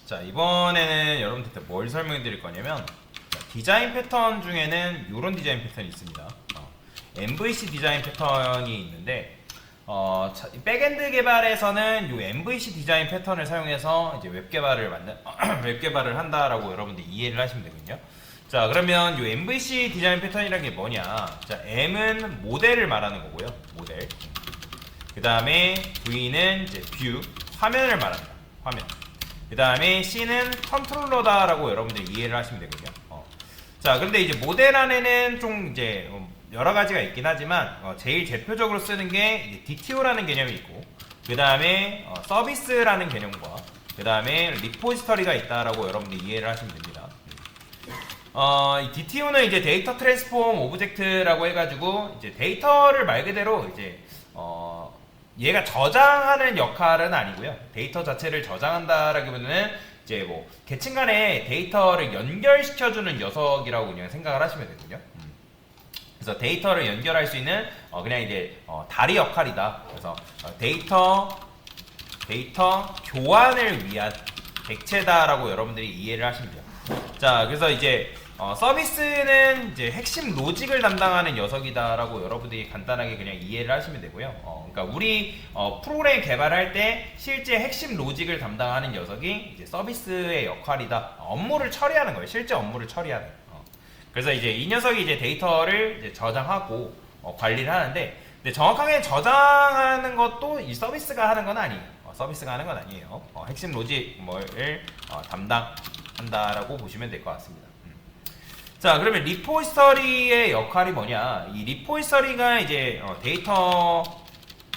자, 이번에는 여러분들한테 뭘 설명해 드릴 거냐면, 자, 디자인 패턴 중에는 이런 디자인 패턴이 있습니다. MVC 디자인 패턴이 있는데, 백엔드 개발에서는 이 MVC 디자인 패턴을 사용해서 이제 웹 개발을 웹 개발을 한다라고 여러분들 이해를 하시면 되거든요. 자, 그러면 이 MVC 디자인 패턴이라는 게 뭐냐? 자, M은 모델을 말하는 거고요. 모델. 그 다음에 V는 이제 뷰, 화면을 말합니다. 화면. 그 다음에 C는 컨트롤러다라고 여러분들 이해를 하시면 되거든요. 자, 근데 이제 모델 안에는 좀 이제 여러 가지가 있긴 하지만 제일 대표적으로 쓰는 게 이제 DTO라는 개념이 있고, 그 다음에 서비스라는 개념과 그 다음에 리포지터리가 있다라고 여러분들 이해를 하시면 됩니다. 이 DTO는 이제 데이터 트랜스폼 오브젝트라고 해가지고 이제 데이터를 말 그대로 이제 얘가 저장하는 역할은 아니고요. 데이터 자체를 저장한다라기보다는 이제 뭐 계층 간에 데이터를 연결시켜주는 녀석이라고 그냥 생각을 하시면 되거든요. 그래서 데이터를 연결할 수 있는 그냥 이제 다리 역할이다. 그래서 데이터 교환을 위한 객체다라고 여러분들이 이해를 하시면 돼요. 자, 그래서 이제 서비스는 이제 핵심 로직을 담당하는 녀석이다라고 여러분들이 간단하게 그냥 이해를 하시면 되고요. 그러니까 우리 프로그램 개발할 때 실제 핵심 로직을 담당하는 녀석이 이제 서비스의 역할이다. 업무를 처리하는 거예요. 실제 업무를 처리하는. 그래서 이제 이 녀석이 이제 데이터를 이제 저장하고 관리를 하는데, 근데 정확하게 저장하는 것도 이 서비스가 하는 건 아니에요. 서비스가 하는 건 아니에요. 핵심 로직을 담당한다라고 보시면 될 것 같습니다. 자, 그러면 리포지터리의 역할이 뭐냐? 이 리포지터리가 이제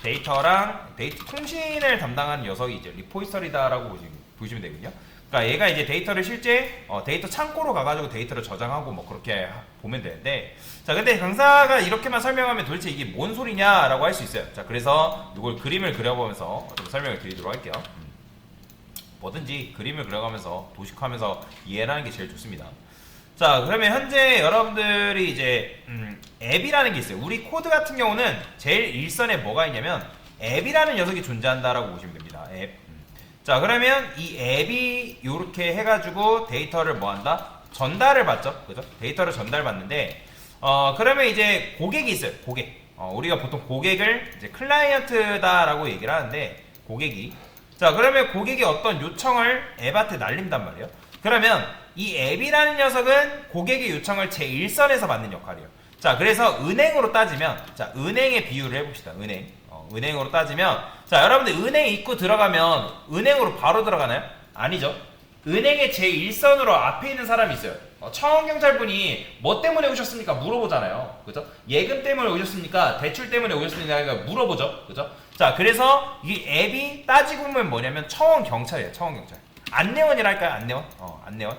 데이터랑 데이터 통신을 담당하는 녀석이 이제 리포지터리다라고 보시면 되거든요. 그러니까 얘가 이제 데이터를 실제 데이터 창고로 가가지고 데이터를 저장하고 뭐 그렇게 보면 되는데, 자, 근데 강사가 이렇게만 설명하면 도대체 이게 뭔 소리냐라고 할 수 있어요. 자, 그래서 이걸 그림을 그려보면서 좀 설명을 드리도록 할게요. 뭐든지 그림을 그려가면서 도식화하면서 이해를 하는 게 제일 좋습니다. 자, 그러면 현재 여러분들이 이제 앱이라는 게 있어요. 우리 코드 같은 경우는 제일 일선에 뭐가 있냐면 앱이라는 녀석이 존재한다라고 보시면 됩니다. 앱. 자, 그러면 이 앱이 이렇게 해가지고 데이터를 뭐한다? 전달을 받죠. 그죠? 데이터를 전달받는데, 그러면 이제 고객이 있어요. 고객. 우리가 보통 고객을 이제 클라이언트다라고 얘기를 하는데, 고객이. 자, 그러면 고객이 어떤 요청을 앱한테 날린단 말이에요. 그러면 이 앱이라는 녀석은 고객의 요청을 제1선에서 받는 역할이에요. 자, 그래서 은행으로 따지면, 자, 은행의 비유를 해봅시다. 은행. 은행으로 따지면, 자, 여러분들 은행 입구 들어가면 은행으로 바로 들어가나요? 아니죠. 은행의 제1선으로 앞에 있는 사람이 있어요. 청원경찰분이 뭐 때문에 오셨습니까? 물어보잖아요. 그죠? 예금 때문에 오셨습니까? 대출 때문에 오셨습니까? 그러니까 물어보죠. 그죠? 자, 그래서 이 앱이 따지고 보면 뭐냐면 청원경찰이에요. 청원경찰. 안내원이랄까요? 안내원? 안내원.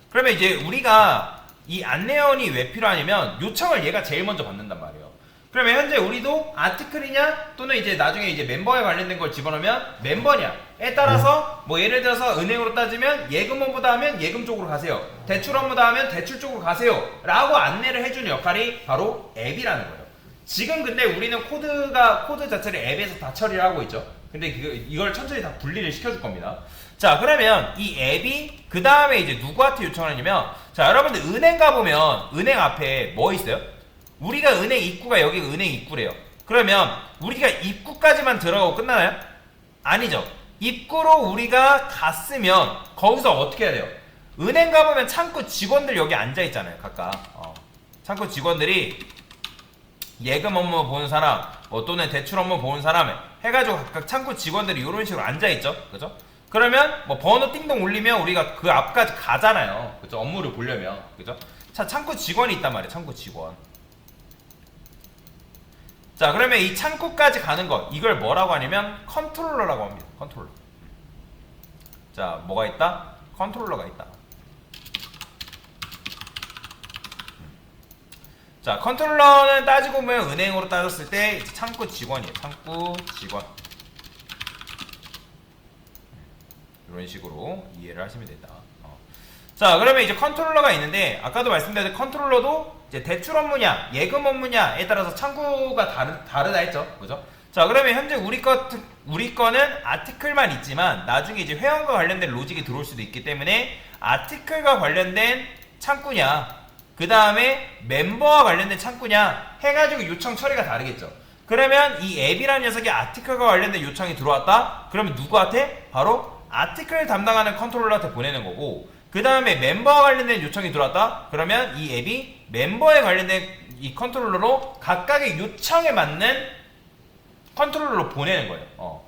그러면 이제 우리가 이 안내원이 왜 필요하냐면 요청을 얘가 제일 먼저 받는단 말이에요. 그러면 현재 우리도 아티클이냐 또는 이제 나중에 이제 멤버에 관련된 걸 집어넣으면 멤버냐에 따라서 뭐 예를 들어서 은행으로 따지면 예금 업무다 하면 예금 쪽으로 가세요. 대출 업무다 하면 대출 쪽으로 가세요. 라고 안내를 해주는 역할이 바로 앱이라는 거예요. 지금 근데 우리는 코드 자체를 앱에서 다 처리를 하고 있죠. 근데 이걸 천천히 다 분리를 시켜줄 겁니다. 자, 그러면 이 앱이 그 다음에 이제 누구한테 요청을 하냐면, 자, 여러분들 은행 가보면 은행 앞에 뭐 있어요? 우리가 은행 입구가 여기 은행 입구래요. 그러면 우리가 입구까지만 들어가고 끝나나요? 아니죠. 입구로 우리가 갔으면 거기서 어떻게 해야 돼요? 은행 가보면 창구 직원들 여기 앉아있잖아요. 각각 창구 직원들이 예금 업무 보는 사람 또는 대출 업무 보는 사람 해가지고 각각 창구 직원들이 이런 식으로 앉아있죠. 그죠? 그러면 뭐 번호 띵동 울리면 우리가 그 앞까지 가잖아요. 그죠? 업무를 보려면. 그죠? 자, 창구 직원이 있단 말이에요. 창구 직원. 자, 그러면 이 창구까지 가는 것, 이걸 뭐라고 하냐면 컨트롤러라고 합니다. 컨트롤러. 자, 뭐가 있다? 컨트롤러가 있다. 자, 컨트롤러는 따지고 보면 은행으로 따졌을 때 창구 직원이에요. 창구 직원. 이런 식으로 이해를 하시면 된다. 자, 그러면 이제 컨트롤러가 있는데, 아까도 말씀드렸듯이 컨트롤러도 이제 대출 업무냐 예금 업무냐에 따라서 창구가 다르다 했죠. 그죠? 자, 그러면 현재 우리 거는 아티클만 있지만 나중에 이제 회원과 관련된 로직이 들어올 수도 있기 때문에 아티클과 관련된 창구냐, 그 다음에 멤버와 관련된 창구냐 해가지고 요청 처리가 다르겠죠. 그러면 이 앱이라는 녀석이 아티클과 관련된 요청이 들어왔다? 그러면 누구한테? 바로 아티클을 담당하는 컨트롤러한테 보내는 거고, 그 다음에 멤버와 관련된 요청이 들어왔다? 그러면 이 앱이 멤버에 관련된 이 컨트롤러로 각각의 요청에 맞는 컨트롤러로 보내는 거예요.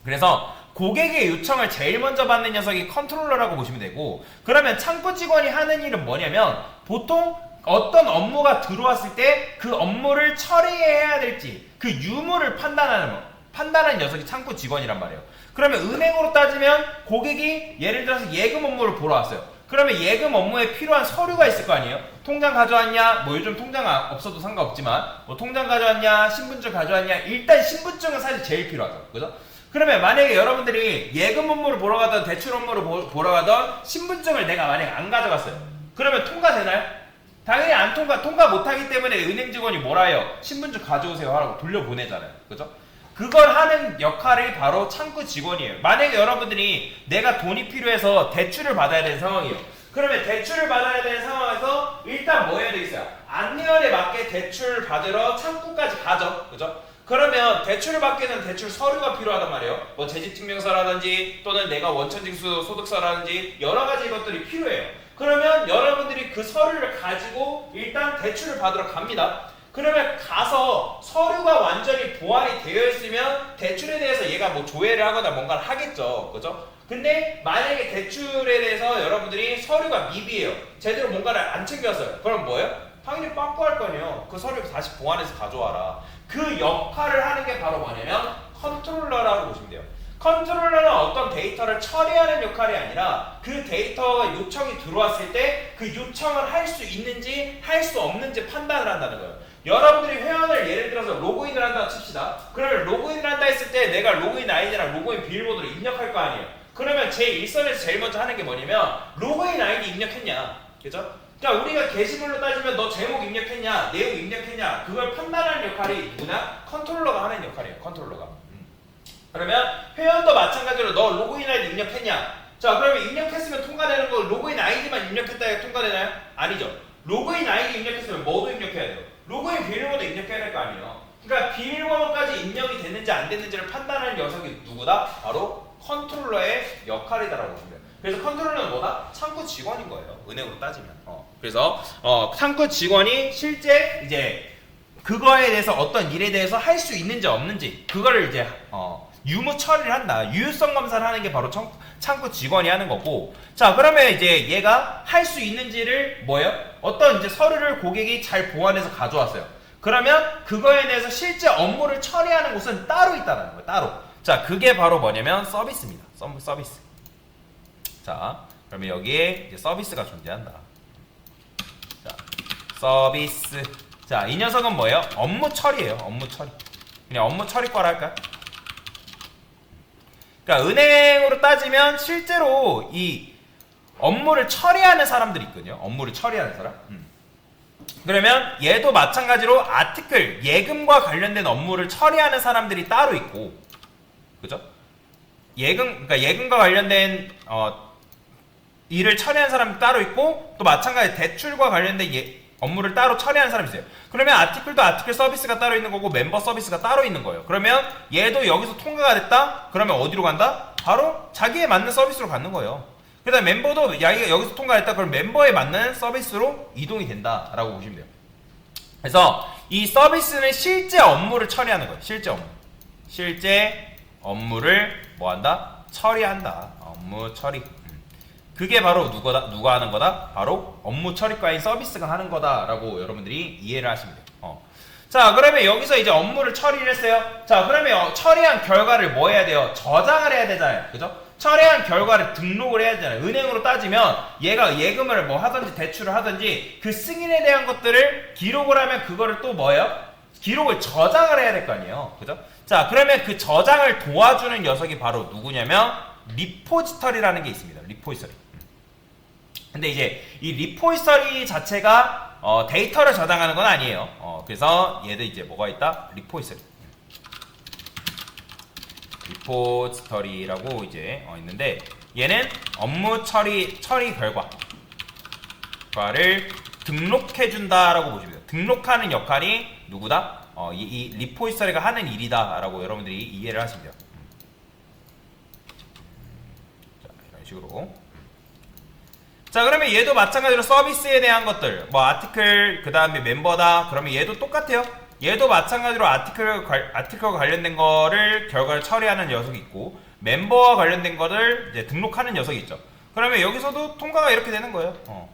그래서 고객의 요청을 제일 먼저 받는 녀석이 컨트롤러라고 보시면 되고, 그러면 창구 직원이 하는 일은 뭐냐면 보통 어떤 업무가 들어왔을 때 그 업무를 처리해야 될지 그 유무를 판단하는 녀석이 창구 직원이란 말이에요. 그러면 은행으로 따지면 고객이 예를 들어서 예금 업무를 보러 왔어요. 그러면 예금 업무에 필요한 서류가 있을 거 아니에요? 통장 가져왔냐? 뭐 요즘 통장 없어도 상관없지만 뭐 통장 가져왔냐? 신분증 가져왔냐? 일단 신분증은 사실 제일 필요하죠. 그죠? 그러면 만약에 여러분들이 예금 업무를 보러 가던 대출 업무를 보러 가던 신분증을 내가 만약에 안 가져갔어요. 그러면 통과되나요? 당연히 안 통과 못하기 때문에 은행 직원이 뭐라 해요? 신분증 가져오세요 하라고 돌려보내잖아요. 그죠? 그걸 하는 역할이 바로 창구 직원이에요. 만약에 여러분들이 내가 돈이 필요해서 대출을 받아야 되는 상황이에요. 그러면 대출을 받아야 되는 상황에서 일단 뭐 해야 되겠어요? 안내원에 맞게 대출을 받으러 창구까지 가죠. 그죠? 그러면 대출을 받게 되는 대출 서류가 필요하단 말이에요. 뭐 재직증명서라든지 또는 내가 원천징수 소득서라든지 여러 가지 것들이 필요해요. 그러면 여러분들이 그 서류를 가지고 일단 대출을 받으러 갑니다. 그러면 가서 서류가 완전히 보완이 되어 있으면 대출에 대해서 얘가 뭐 조회를 하거나 뭔가를 하겠죠. 그죠? 근데 만약에 대출에 대해서 여러분들이 서류가 미비해요. 제대로 뭔가를 안 챙겼어요. 그럼 뭐예요? 당연히 빠꾸할 거 아니에요. 그 서류 다시 보완해서 가져와라. 그 역할을 하는 게 바로 뭐냐면 컨트롤러라고 보시면 돼요. 컨트롤러는 어떤 데이터를 처리하는 역할이 아니라 그 데이터가 요청이 들어왔을 때 그 요청을 할 수 있는지 할 수 없는지 판단을 한다는 거예요. 여러분들이 회원을 예를 들어서 로그인을 한다 칩시다. 그러면 로그인을 한다 했을 때 내가 로그인 아이디랑 로그인 비밀번호를 입력할 거 아니에요. 그러면 제 일선에서 제일 먼저 하는 게 뭐냐면 로그인 아이디 입력했냐. 그죠? 그러니까 우리가 게시물로 따지면 너 제목 입력했냐, 내용 입력했냐, 그걸 판단하는 역할이 누구냐? 컨트롤러가 하는 역할이에요. 컨트롤러가. 그러면 회원도 마찬가지로 너 로그인 아이디 입력했냐? 자, 그러면 입력했으면 통과되는 거 로그인 아이디만 입력했다 해야 통과되나요? 아니죠. 로그인 아이디 입력했으면 뭐도 입력해야 돼요? 로그인 비밀번호 입력해야 될 거 아니에요. 그러니까 비밀번호까지 입력이 됐는지 안 됐는지를 판단하는 녀석이 누구다? 바로 컨트롤러의 역할이다라고 보시면 돼요. 그래서 컨트롤러는 뭐다? 창구 직원인 거예요. 은행으로 따지면. 그래서 창구 직원이 실제 이제 그거에 대해서 어떤 일에 대해서 할 수 있는지 없는지 그거를 이제 유무 처리를 한다. 유효성 검사를 하는 게 바로 창구 직원이 하는 거고. 자, 그러면 이제 얘가 할 수 있는지를 뭐예요? 어떤 이제 서류를 고객이 잘 보완해서 가져왔어요. 그러면 그거에 대해서 실제 업무를 처리하는 곳은 따로 있다는 거예요. 따로. 자, 그게 바로 뭐냐면 서비스입니다. 서비스. 자, 그러면 여기에 이제 서비스가 존재한다. 자, 서비스. 자, 이 녀석은 뭐예요? 업무 처리예요. 업무 처리. 그냥 업무 처리과라 할까요? 그러니까 은행으로 따지면 실제로 이 업무를 처리하는 사람들이 있거든요. 업무를 처리하는 사람. 그러면 얘도 마찬가지로 아티클, 예금과 관련된 업무를 처리하는 사람들이 따로 있고, 그죠? 그러니까 예금과 관련된 일을 처리하는 사람이 따로 있고, 또 마찬가지 대출과 관련된 업무를 따로 처리하는 사람이 있어요. 그러면 아티클도 아티클 서비스가 따로 있는 거고 멤버 서비스가 따로 있는 거예요. 그러면 얘도 여기서 통과가 됐다? 그러면 어디로 간다? 바로 자기에 맞는 서비스로 가는 거예요. 그 다음에 멤버도 여기서 통과했다? 그럼 멤버에 맞는 서비스로 이동이 된다라고 보시면 돼요. 그래서 이 서비스는 실제 업무를 처리하는 거예요. 실제 업무를 뭐 한다? 처리한다. 업무 처리. 그게 바로 누가 하는 거다? 바로 업무 처리과인 서비스가 하는 거다라고 여러분들이 이해를 하시면 돼요. 자, 그러면 여기서 이제 업무를 처리를 했어요. 자, 그러면 처리한 결과를 뭐 해야 돼요? 저장을 해야 되잖아요. 그죠? 처리한 결과를 등록을 해야 되잖아요. 은행으로 따지면 얘가 예금을 뭐 하든지 대출을 하든지 그 승인에 대한 것들을 기록을 하면 그거를 또 뭐예요? 기록을 저장을 해야 될 거 아니에요. 그죠? 자, 그러면 그 저장을 도와주는 녀석이 바로 누구냐면 리포지터리라는 게 있습니다. 리포지터리. 근데 이제 이 리포지터리 자체가 데이터를 저장하는 건 아니에요. 그래서 얘도 이제 뭐가 있다? 리포지터리. 리포지터리라고 이제 있는데 얘는 업무 처리 결과를 등록해준다라고 보시면 돼요. 등록하는 역할이 누구다? 이 리포지터리가 하는 일이다라고 여러분들이 이해를 하시면 돼요. 자, 이런 식으로. 자, 그러면 얘도 마찬가지로 서비스에 대한 것들, 뭐 아티클, 그 다음에 멤버다. 그러면 얘도 똑같아요. 얘도 마찬가지로 아티클과 관련된 거를 결과를 처리하는 녀석이 있고, 멤버와 관련된 거를 이제 등록하는 녀석이 있죠. 그러면 여기서도 통과가 이렇게 되는 거예요.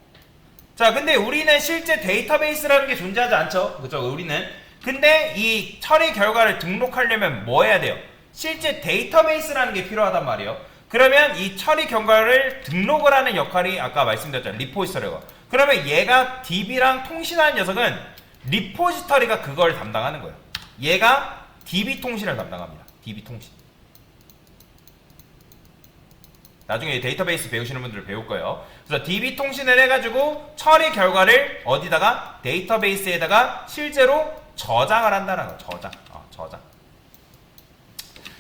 자, 근데 우리는 실제 데이터베이스라는 게 존재하지 않죠. 그죠? 우리는. 근데 이 처리 결과를 등록하려면 뭐 해야 돼요? 실제 데이터베이스라는 게 필요하단 말이에요. 그러면 이 처리 결과를 등록을 하는 역할이 아까 말씀드렸잖아요. 리포지터리가. 그러면 얘가 DB랑 통신하는 녀석은 리포지터리가 그걸 담당하는 거예요. 얘가 DB 통신을 담당합니다. DB 통신. 나중에 데이터베이스 배우시는 분들 배울 거예요. 그래서 DB 통신을 해가지고 처리 결과를 어디다가 데이터베이스에다가 실제로 저장을 한다는 거예요. 저장.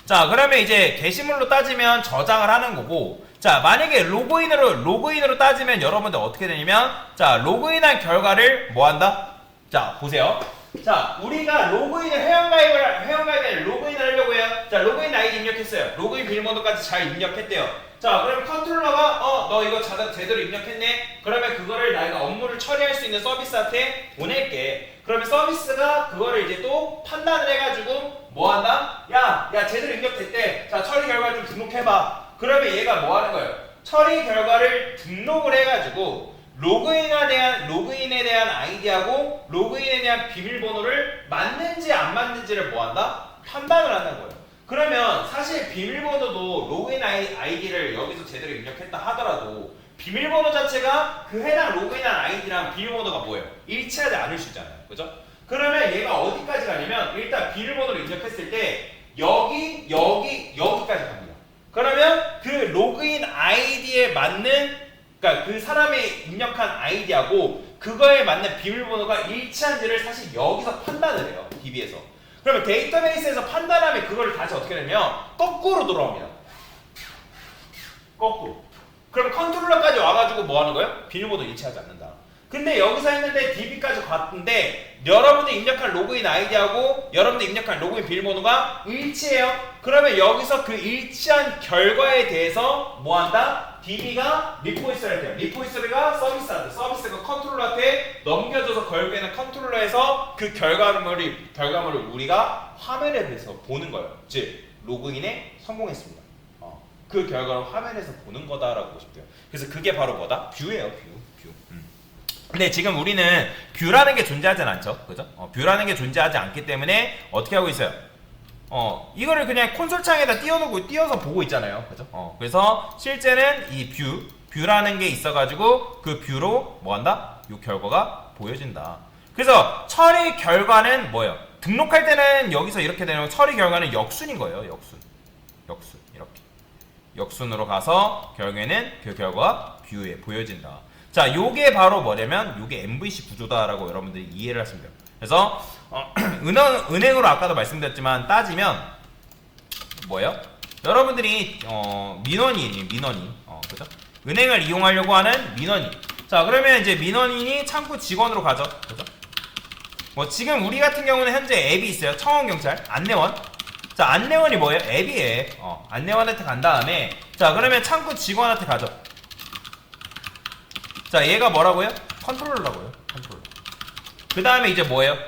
자, 그러면 이제 게시물로 따지면 저장을 하는 거고, 자, 만약에 로그인으로 따지면 여러분들 어떻게 되냐면, 자, 로그인한 결과를 뭐 한다? 자, 보세요. 자, 우리가 회원가입을 로그인을 하려고 해요. 자, 로그인 아이디 입력했어요. 로그인 비밀번호까지 잘 입력했대요. 자, 그럼 컨트롤러가 너 이거 제대로 입력했네. 그러면 그거를 내가 업무를 처리할 수 있는 서비스한테 보낼게. 그러면 서비스가 그거를 이제 또 판단을 해가지고 뭐 한다? 야, 제대로 입력됐대. 자, 처리 결과 좀 등록해봐. 그러면 얘가 뭐 하는 거예요? 처리 결과를 등록을 해가지고 로그인에 대한 아이디하고 로그인에 대한 비밀번호를 맞는지 안 맞는지를 뭐 한다? 판단을 한다는 거예요. 그러면 사실 비밀번호도 로그인 아이디를 여기서 제대로 입력했다 하더라도 비밀번호 자체가 그 해당 로그인한 아이디랑 비밀번호가 뭐예요? 일치하지 않을 수 있잖아요. 그죠? 그러면 얘가 어디까지 가냐면 일단 비밀번호를 입력했을 때 여기까지 갑니다. 그러면 그 로그인 아이디에 맞는, 그러니까 그 사람의 입력한 아이디하고 그거에 맞는 비밀번호가 일치한지를 사실 여기서 판단을 해요. DB에서. 그러면 데이터베이스에서 판단하면 그거를 다시 어떻게 되냐면 거꾸로 돌아옵니다. 거꾸로. 그럼 컨트롤러까지 와가지고 뭐 하는 거예요? 비밀번호 일치하지 않는다. 근데 여기서 했는데 DB까지 갔는데 여러분들 입력한 로그인 아이디하고 여러분들 입력한 로그인 비밀번호가 일치해요. 그러면 여기서 그 일치한 결과에 대해서 뭐 한다? DB가 리포지터리를 해요. 리포지터리가 서비스한테, 서비스가 컨트롤러한테 넘겨줘서 결국에는 컨트롤러에서 그 결과물을 우리가 화면에서 보는 거예요. 즉 로그인에 성공했습니다. 그 결과를 화면에서 보는 거다라고 보시면 돼요. 그래서 그게 바로 뭐다? 뷰예요. 뷰. 근데 지금 우리는 뷰라는 게 존재하지 않죠. 그죠? 뷰라는 게 존재하지 않기 때문에 어떻게 하고 있어요? 이거를 그냥 콘솔 창에다 띄워서 보고 있잖아요. 그죠? 그래서 실제는 이 뷰라는 게 있어가지고 그 뷰로 뭐 한다? 이 결과가 보여진다. 그래서 처리 결과는 뭐예요? 등록할 때는 여기서 이렇게 되는 처리 결과는 역순인 거예요. 역순. 이렇게. 역순으로 가서 결국에는 그 결과가 뷰에 보여진다. 자, 요게 바로 뭐냐면 요게 MVC 구조다라고 여러분들이 이해를 하시면 돼요. 그래서 은행으로 아까도 말씀드렸지만 따지면 뭐예요? 여러분들이 민원인 그죠? 은행을 이용하려고 하는 민원인. 자, 그러면 이제 민원인이 창구 직원으로 가죠. 그죠? 뭐 지금 우리 같은 경우는 현재 앱이 있어요. 청원경찰 안내원. 자, 안내원이 뭐예요? 앱이에요. 안내원한테 간 다음에 자, 그러면 창구 직원한테 가죠. 자, 얘가 뭐라고요? 컨트롤러라고요. 컨트롤러. 그 다음에 이제 뭐예요?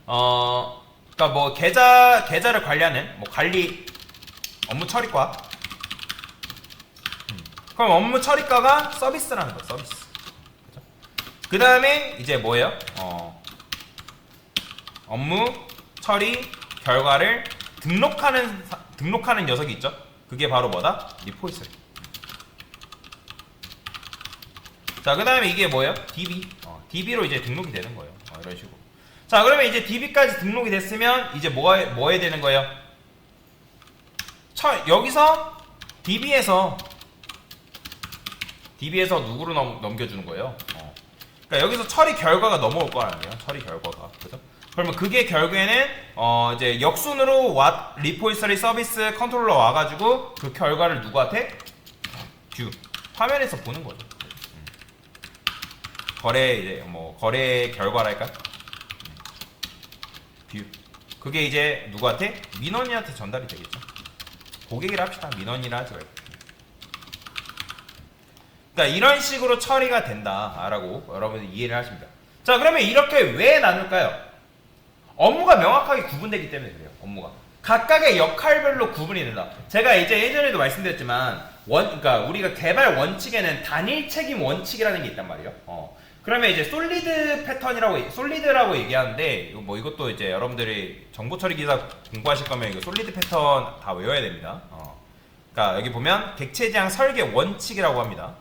그러니까 뭐 계좌를 관리하는 뭐 관리 업무 처리과. 그럼 업무 처리과가 서비스라는 거예요. 서비스. 그 다음에 이제 뭐예요? 업무 처리 결과를 등록하는 녀석이 있죠. 그게 바로 뭐다? 리포지터리. 자, 그 다음에 이게 뭐예요? DB. DB로 이제 등록이 되는 거예요. 이런 식으로. 자, 그러면 이제 DB까지 등록이 됐으면 이제 뭐 해야 되는 거예요? 여기서 DB에서 누구로 넘겨주는 거예요? 그러니까 여기서 처리 결과가 넘어올 거 아니에요? 처리 결과가. 그죠? 그러면 그게 결국에는 이제 역순으로 리포지터리 서비스 컨트롤러 와가지고 그 결과를 누구한테? 뷰 화면에서 보는 거죠. 거래 이제 뭐 거래 결과랄까? 뷰 그게 이제 누구한테? 민원인한테 전달이 되겠죠. 고객이라 합시다. 민원이라 하지 말고. 그러니까 이런 식으로 처리가 된다라고 여러분들 이해를 하십니다. 자, 그러면 이렇게 왜 나눌까요? 업무가 명확하게 구분되기 때문에 그래요. 업무가 각각의 역할별로 구분이 된다. 제가 이제 예전에도 말씀드렸지만 그러니까 우리가 개발 원칙에는 단일 책임 원칙이라는 게 있단 말이에요. 그러면 이제 솔리드라고 얘기하는데 뭐 이것도 이제 여러분들이 정보 처리 기사 공부하실 거면 이거 솔리드 패턴 다 외워야 됩니다. 그러니까 여기 보면 객체 지향 설계 원칙이라고 합니다.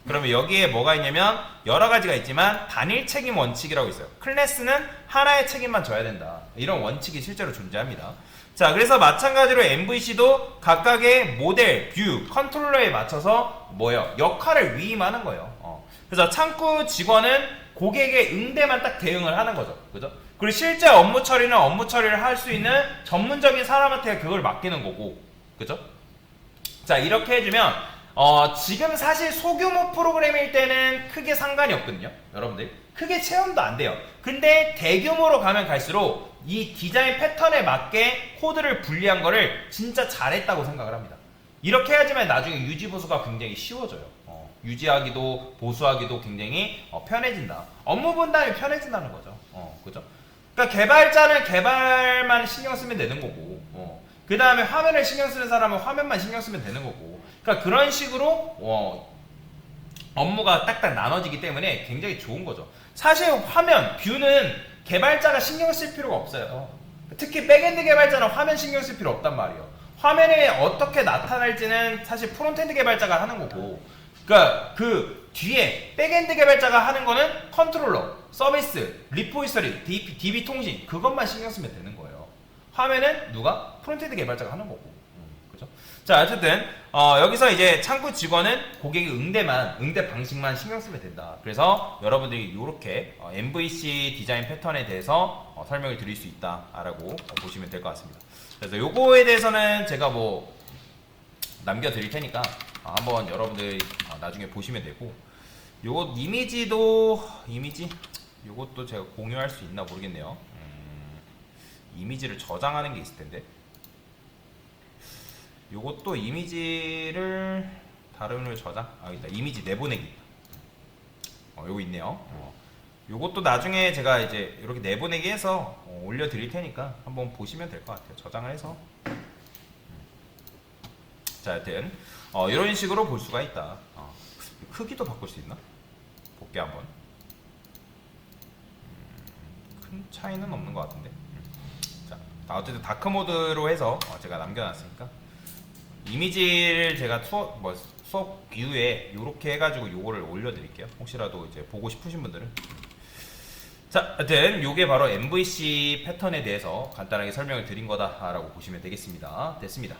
그러면 여기에 뭐가 있냐면 여러 가지가 있지만 단일 책임 원칙이라고 있어요. 클래스는 하나의 책임만 져야 된다. 이런 원칙이 실제로 존재합니다. 자, 그래서 마찬가지로 MVC도 각각의 모델, 뷰, 컨트롤러에 맞춰서 뭐예요? 역할을 위임하는 거예요. 그래서 창구 직원은 고객의 응대만 딱 대응을 하는 거죠. 그죠? 그리고 실제 업무 처리를 할 수 있는 전문적인 사람한테 그걸 맡기는 거고. 그죠? 자, 이렇게 해주면 지금 사실 소규모 프로그램일 때는 크게 상관이 없거든요. 여러분들 크게 체험도 안 돼요. 근데 대규모로 가면 갈수록 이 디자인 패턴에 맞게 코드를 분리한 거를 진짜 잘했다고 생각을 합니다. 이렇게 해야지만 나중에 유지 보수가 굉장히 쉬워져요. 유지하기도 보수하기도 굉장히 편해진다. 업무 분담이 편해진다는 거죠. 그죠? 그러니까 개발자는 개발만 신경 쓰면 되는 거고, 그 다음에 화면을 신경 쓰는 사람은 화면만 신경 쓰면 되는 거고. 그러니까 그런 식으로 업무가 딱딱 나눠지기 때문에 굉장히 좋은 거죠. 사실 화면, 뷰는 개발자가 신경 쓸 필요가 없어요. 특히 백엔드 개발자는 화면 신경 쓸 필요 없단 말이에요. 화면에 어떻게 나타날지는 사실 프론트엔드 개발자가 하는 거고, 그러니까 그 뒤에 백엔드 개발자가 하는 거는 컨트롤러, 서비스, 리포지터리, DB 통신 그것만 신경 쓰면 되는 거예요. 화면은 누가? 프론트엔드 개발자가 하는 거고. 그죠? 자, 어쨌든 여기서 이제 창구 직원은 고객의 응대 방식만 신경 쓰면 된다. 그래서 여러분들이 이렇게 MVC 디자인 패턴에 대해서 설명을 드릴 수 있다라고 보시면 될 것 같습니다. 그래서 요거에 대해서는 제가 뭐 남겨드릴 테니까 한번 여러분들 나중에 보시면 되고, 요거 요것도 제가 공유할 수 있나 모르겠네요. 이미지를 저장하는 게 있을 텐데, 요것도 이미지를 다른 저장? 있다. 이미지 내보내기. 요거 있네요. 요것도 나중에 제가 이제 이렇게 내보내기 해서 올려드릴 테니까 한번 보시면 될 것 같아요. 저장을 해서. 자, 하여튼 이런 식으로 볼 수가 있다. 크기도 바꿀 수 있나? 볼게 한번. 큰 차이는 없는 것 같은데. 자, 어쨌든 다크 모드로 해서 제가 남겨놨으니까 이미지를 제가 수업 이후에 이렇게 해가지고 요거를 올려드릴게요. 혹시라도 이제 보고 싶으신 분들은. 자, 하여튼 요게 바로 MVC 패턴에 대해서 간단하게 설명을 드린 거다라고 보시면 되겠습니다. 됐습니다.